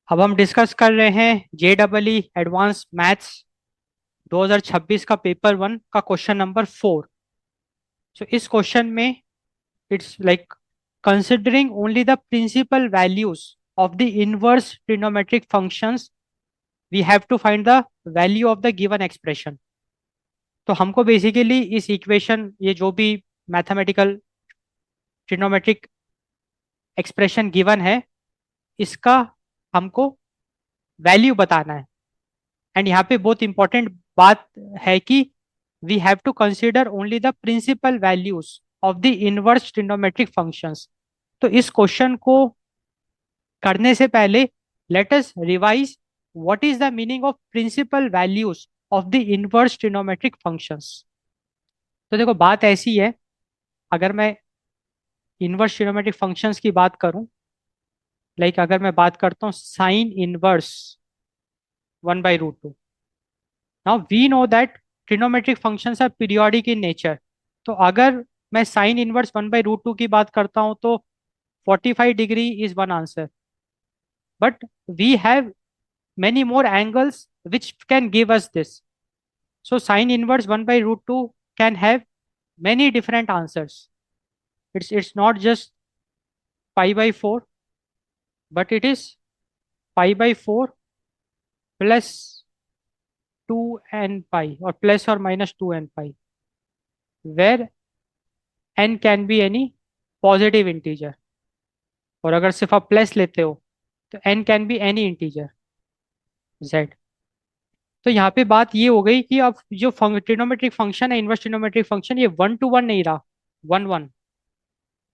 अब हम डिस्कस कर रहे हैं JEE एडवांस मैथ्स 2026 का पेपर 1 का क्वेश्चन नंबर 4। सो इस क्वेश्चन में it's like considering only the principal values of the inverse trigonometric functions we have to find the value of the given expression. तो हमको बेसिकली इस इक्वेशन ये जो भी मैथमेटिकल ट्रिग्नोमेट्रिक एक्सप्रेशन गिवन है इसका हमको वैल्यू बताना है। एंड यहाँ पे बहुत इंपॉर्टेंट बात है कि we have to consider only the principal values of the inverse trigonometric functions. तो इस क्वेश्चन को करने से पहले let us revise what is the meaning of principal values of the inverse trigonometric functions. तो देखो बात ऐसी है, अगर मैं इनवर्स ट्रिग्नोमेट्रिक फंक्शंस की बात करूं, लाइक अगर मैं बात करता हूं sine inverse 1/√2। Now we know that trigonometric functions are periodic in nature. तो अगर मैं साइन इनवर्स 1/√2 की बात करता हूं तो 45 degree is one answer, but we have many more angles which can give us this. So sine inverse 1/√2 can have many different answers. It's not just pi by 4, but it is pi by 4 plus 2n pi, or plus or minus 2n pi, where n can be any positive integer. और अगर सिर्फ आप plus लेते हो तो n can be any integer z। तो यहाँ पे बात ये हो गई कि अब जो ट्रिग्नोमेट्रिक फंक्शन है, इनवर्स ट्रिग्नोमेट्रिक फंक्शन, ये 1 to 1 नहीं रहा, 1 1।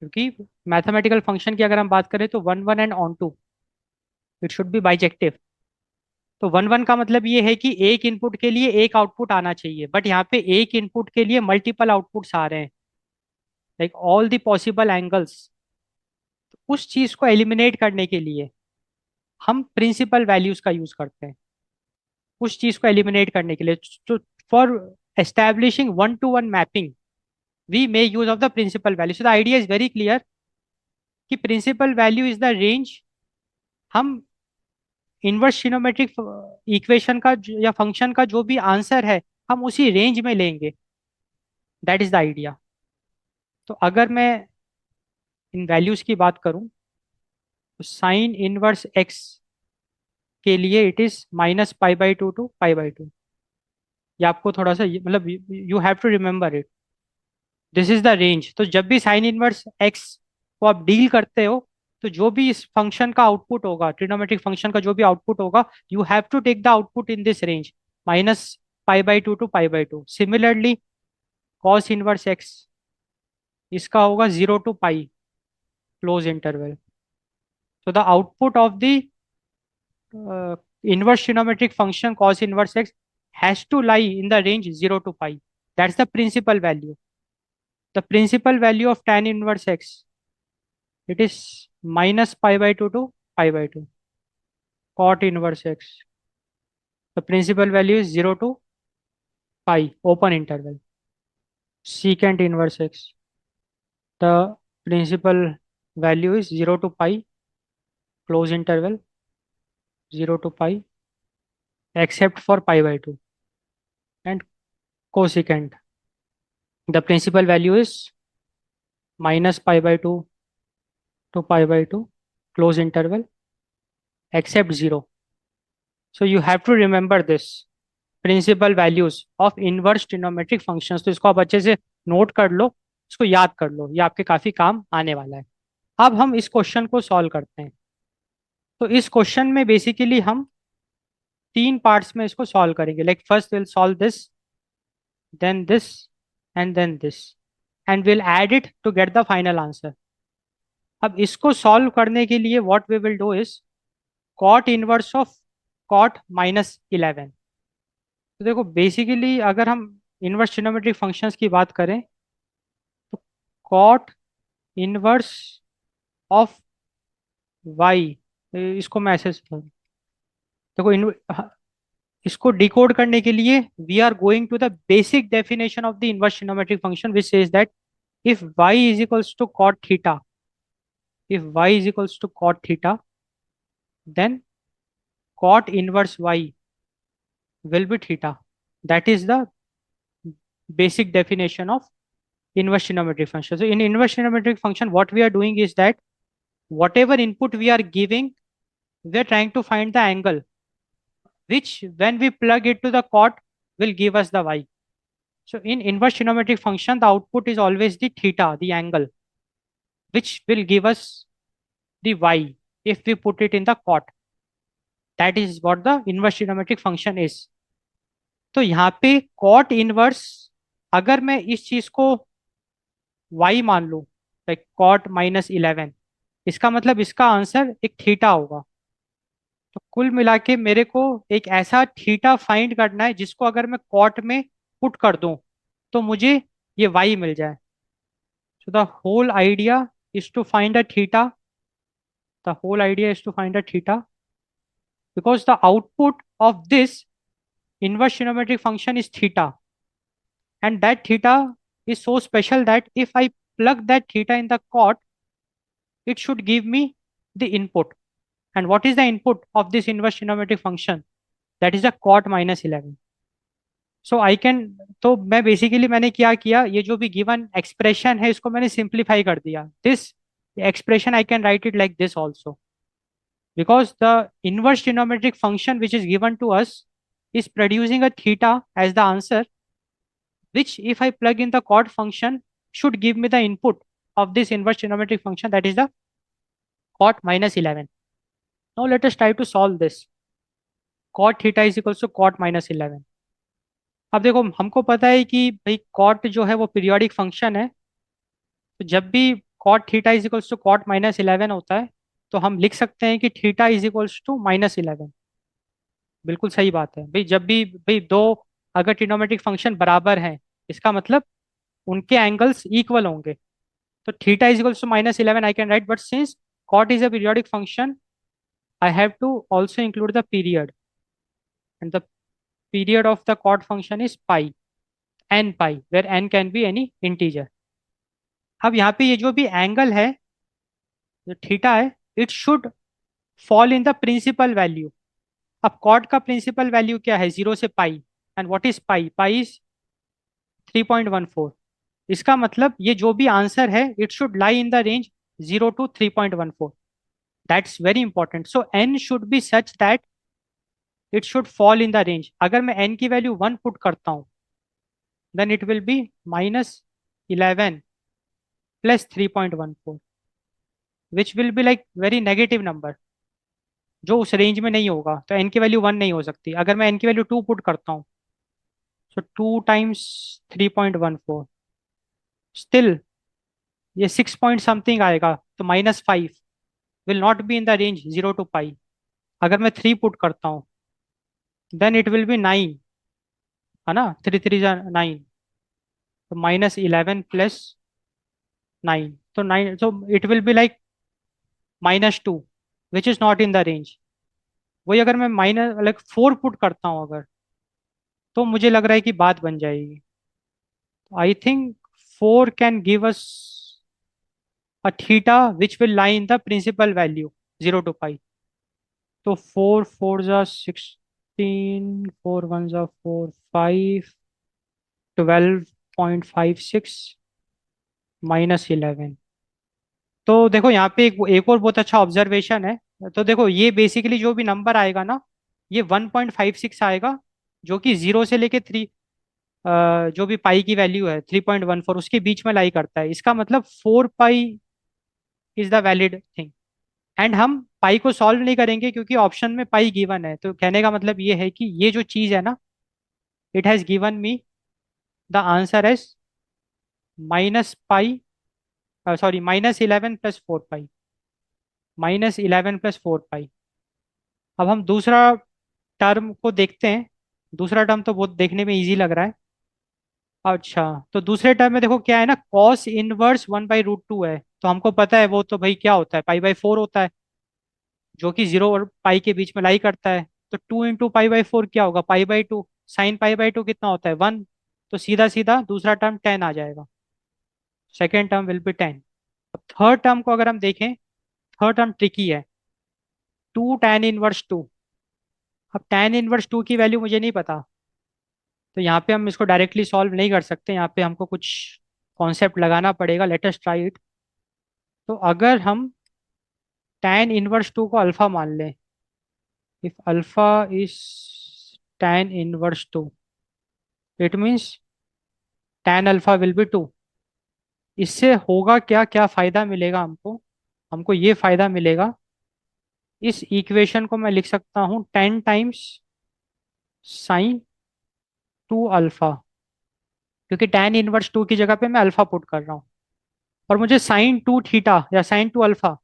क्योंकि मैथमेटिकल फंक्शन की अगर हम बात करें तो 1 1 and onto, it should be bijective. तो 1 1 का मतलब ये है कि एक इनपुट के लिए एक आउटपुट आना चाहिए, बट यहाँ पे एक इनपुट के लिए मल्टीपल आउटपुट्स आ रहे हैं, like all the possible angles. उस चीज को एलिमिनेट करने के लिए हम प्रिंसिपल वैल्यूज का यूज करते हैं, उस चीज को एलिमिनेट करने के लिए। तो for establishing 1 to 1 mapping we may use of the principal value. So the idea is very clear कि principal value is the range. हम इनवर्स ट्रिग्नोमेट्रिक इक्वेशन का या फंक्शन का जो भी आंसर है हम उसी रेंज में लेंगे, दैट इज द आइडिया। तो अगर मैं इन वैल्यूज की बात करूं तो साइन इनवर्स एक्स के लिए इट इज -π/2 to π/2। ये आपको थोड़ा सा मतलब you have to remember it, this is the range. तो जब भी साइन इनवर्स एक्स को आप डील करते हो तो जो भी इस फंक्शन का आउटपुट होगा, ट्रिग्नोमेट्रिक फंक्शन का जो भी आउटपुट होगा, you have to take the output in this range, -π/2 to π/2। Similarly cos inverse x, इसका होगा 0 to π, क्लोज इंटरवल। तो the output of the inverse trigonometric function cos inverse x has to lie in the range 0 to pi. That's the principal value. The principal value of tan inverse x, it is -π/2 to π/2. Cot inverse x, the principal value is 0 to pi, open interval. Secant inverse x, the principal value is 0 to pi, close interval, 0 to pi, except for π/2. And cosecant, the principal value is -π/2 to π/2, close interval, except 0. So you have to remember this principal values of inverse trigonometric functions। तो इसको आप अच्छे से note कर लो, इसको याद कर लो, ये आपके काफी काम आने वाला है। अब हम इस क्वेश्चन को सॉल्व करते हैं। तो इस क्वेश्चन में बेसिकली हम 3 पार्ट्स में इसको सॉल्व करेंगे, like first will solve this, then this, and then this, and will add it to get the final answer. अब इसको सॉल्व करने के लिए what we will do is cot inverse of cot -11। तो देखो बेसिकली अगर हम इनवर्स ट्रिग्नोमेट्रिक फंक्शंस की बात करें तो कॉट इनवर्स ऑफ वाई, इसको मैं ऐसे देखो इसको डिकोड करने के लिए we are going to the basic definition of the inverse trigonometric function which says that if y is equals to cot theta, if y is equals to cot theta, then cot inverse y will be theta. That is the basic definition of inverse trigonometric function. So in inverse trigonometric function, what we are doing is that whatever input we are giving, we are trying to find the angle, which when we plug it to the cot will give us the y. So in inverse trigonometric function, the output is always the theta, the angle, which will give us the y if we put it in the cot. That is what the inverse trigonometric function is. तो यहाँ पे cot inverse, अगर मैं इस चीज को y मान लूं, लाइक cot -11, इसका मतलब इसका आंसर एक थीटा होगा. तो कुल मिला के मेरे को एक ऐसा थीटा फाइंड करना है जिसको अगर मैं कॉट में पुट कर दूं तो मुझे ये y मिल जाए. So the whole idea is to find a theta. The whole idea is to find a theta because the output of this inverse trigonometric function is theta, and that theta is so special that if I plug that theta in the cot, it should give me the input. And what is the input of this inverse trigonometric function? That is the cot -11. So I can, तो मैं basically मैंने क्या किया, ये जो भी given expression है इसको मैंने सिंप्लीफाई कर दिया. This expression I can right it like this also, because the inverse trigonometric function which is given to us is producing a theta as the answer, which if I plug in the cot function should give me the input of this inverse trigonometric function, that is the cot -11. Now let us try to solve this. Cot theta is equals to cot -11. अब देखो हमको पता है कि भाई cot जो है वो पीरियोडिक फंक्शन है. तो जब भी cot theta is equals to cot -11 होता है तो हम लिख सकते हैं कि थीटा इज इक्वल्स टू -11. बिल्कुल सही बात है भाई. जब भी भाई दो अगर ट्रिग्नोमेट्रिक फंक्शन बराबर हैं, इसका मतलब उनके एंगल्स इक्वल होंगे. तो theta is equals to -11 I can write, but since cot is a periodic function I have to also include the period, and the period of the chord function is pi, n pi, where n can be any integer. अब यहाँ पे ये जो भी angle है, जो theta है, it should fall in the principal value. अब कॉट का प्रिंसिपल वैल्यू क्या है? 0 से pi. And what is pi? Pi is 3.14. इसका मतलब ये जो भी आंसर है it should lie in the range 0 to 3.14. That's very important. So n should be such that it should fall in the range. अगर मैं n की value 1 put करता हूँ, then it will be -11 plus 3.14, which will be like very negative number, जो उस range में नहीं होगा. तो n की वैल्यू 1 नहीं हो सकती. अगर मैं n की वैल्यू 2 पुट करता हूँ, सो 2 टाइम्स 3.14, स्टिल ये 6 पॉइंट समथिंग आएगा. तो -5 will not be in the range 0 to पाई. अगर मैं 3 पुट करता हूँ, देन इट विल बी 9, है ना. 3 3 9, तो -11 प्लस 9, तो 9, so it will be like -2, which is not in the range. वही अगर मैं माइनस लाइक 4 पुट करता हूँ अगर, तो मुझे लग रहा है कि बात बन जाएगी. I think 4 can give us a theta which will lie in the principal value 0 to pi. तो 4 4 जा 16, 4 1 जा 4 5, 12.56 -11. तो देखो यहाँ पे एक और बहुत अच्छा ऑब्जर्वेशन है. तो देखो ये बेसिकली जो भी नंबर आएगा ना, ये 1.56 आएगा, जो कि 0 से लेके 3, जो भी पाई की वैल्यू है 3.14 उसके बीच में लाई करता है. इसका मतलब 4 pi is the valid thing. And हम पाई को सॉल्व नहीं करेंगे क्योंकि ऑप्शन में पाई गिवन है. तो कहने का मतलब ये है कि ये जो चीज है ना, it has given me the answer as -pi, sorry -11 + 4 pi, -11 + 4 pi. अब हम दूसरा टर्म को देखते हैं. दूसरा टर्म तो बहुत देखने में इजी लग रहा है. अच्छा, तो दूसरे टर्म में देखो क्या है ना, कॉस इनवर्स 1/√2 है. तो हमको पता है वो तो भाई क्या होता है, पाई/4 होता है, जो कि 0 और पाई के बीच में लाई करता है. तो 2 × पाई/4 क्या होगा? पाई/2. साइन पाई/2 कितना होता है? 1. तो सीधा सीधा दूसरा टर्म 10 आ जाएगा. Second term will be 10. अब थर्ड टर्म को अगर हम देखें, थर्ड टर्म ट्रिकी है. 2 tan 1/2. अब tan इनवर्स 2 की वैल्यू मुझे नहीं पता, तो यहाँ पे हम इसको डायरेक्टली सॉल्व नहीं कर सकते, यहाँ पे हमको कुछ कॉन्सेप्ट लगाना पड़ेगा। Let us try it. तो अगर हम tan इनवर्स 2 को अल्फा मान लें, if alpha is tan inverse 2, it means tan alpha will be 2। इससे होगा क्या, क्या फायदा मिलेगा हमको? हमको ये फायदा मिलेगा, इस इक्वेशन को मैं लिख सकता हूँ 10 टाइम्स साइन 2 अल्फा, क्योंकि tan इनवर्स 2 की जगह पे मैं अल्फा पुट कर रहा हूँ। और मुझे साइन 2 थीटा या sine 2 alpha,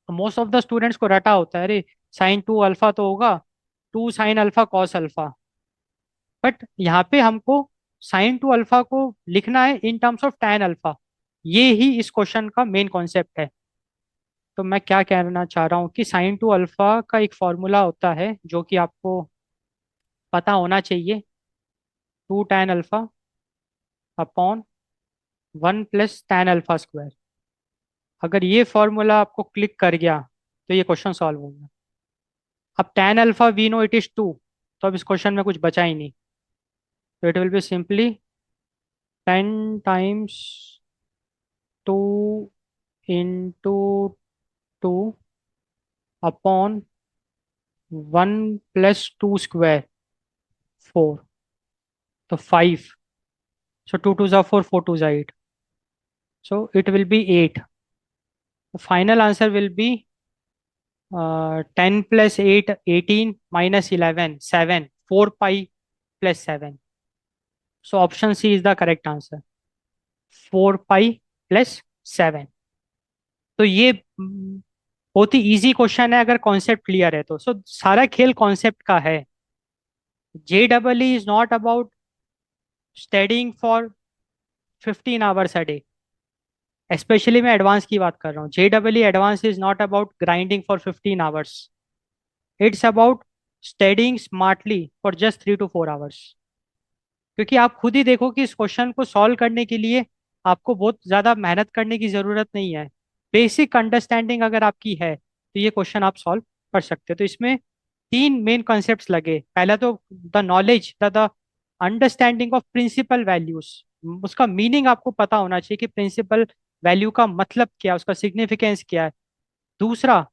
most of the students को रटा होता है, अरे साइन 2 अल्फा तो होगा 2 sine alpha cos alpha. But यहाँ पे हमको साइन 2 अल्फा को लिखना है in terms of tan alpha. ये ही इस क्वेश्चन का मेन कॉन्सेप्ट है। तो मैं क्या कहना चाह रहा हूँ कि साइन 2 अल्फा का एक फॉर्मूला होता है जो कि आपको पता होना चाहिए, 2 tan alpha upon 1 + tan alpha square. अगर ये फॉर्मूला आपको क्लिक कर गया तो ये क्वेश्चन सॉल्व होगा। अब tan alpha we know it is 2, तो अब इस क्वेश्चन में कुछ बचा ही नहीं। तो it will be simply 10 times 2 into 2 upon 1 + 2 square, 4, तो 5। So 2 2s are 4, 4 2s are 8. So it will be 8. The final answer will be 10 + 8, 18, minus 11, 7, 4 pi plus 7. So option C is the correct answer, 4 pi plus 7। तो ये बहुत ही easy question है अगर concept clear है तो। सो सारा खेल कॉन्सेप्ट का है। JEE is not about studying for 15 hours a day। Specially मैं एडवांस की बात कर रहा हूँ। JEE advance is not about grinding for 15 hours, it's about studying smartly for just 3 to 4 hours. क्योंकि आप खुद ही देखो कि इस क्वेश्चन को सॉल्व करने के लिए आपको बहुत ज़्यादा मेहनत करने की ज़रूरत नहीं है। बेसिक अंडरस्टैंडिंग अगर आपकी है तो ये क्वेश्चन आप सॉल्व कर सकते हो। तो इसमें 3 मेन कॉन्सेप्ट्स लगे। पहला तो the knowledge, the understanding of principal values. उसका मीनिंग आपको पता होना चाहिए कि प्रिंसिपल वैल्यू का मतलब क्या है, उसका सिग्निफिकेंस क्या है। दूसरा,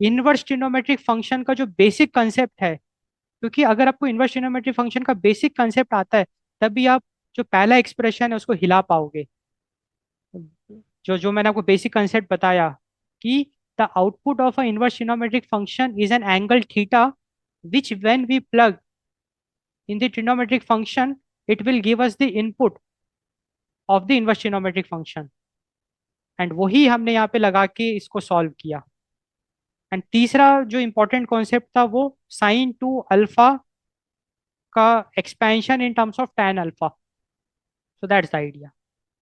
इनवर्स ट्रिग्नोमेट्रिक फंक्शन का जो बेसिक कंसेप्ट है, क्योंकि अगर आपको इनवर्स ट्रिग्नोमेट्रिक फंक्शन का बेसिक कंसेप्ट आता है तभी आप जो पहला एक्सप्रेशन है उसको हिला पाओगे। जो जो मैंने आपको बेसिक कंसेप्ट बताया कि the output of a inverse trigonometric function is an angle theta which when we plug in the trigonometric function it will give us the input of the inverse trigonometric function। And वही हमने यहाँ पे लगा के इसको solve किया। And तीसरा जो इंपॉर्टेंट कॉन्सेप्ट था वो साइन 2 अल्फा का expansion in terms of tan alpha. So that's the idea.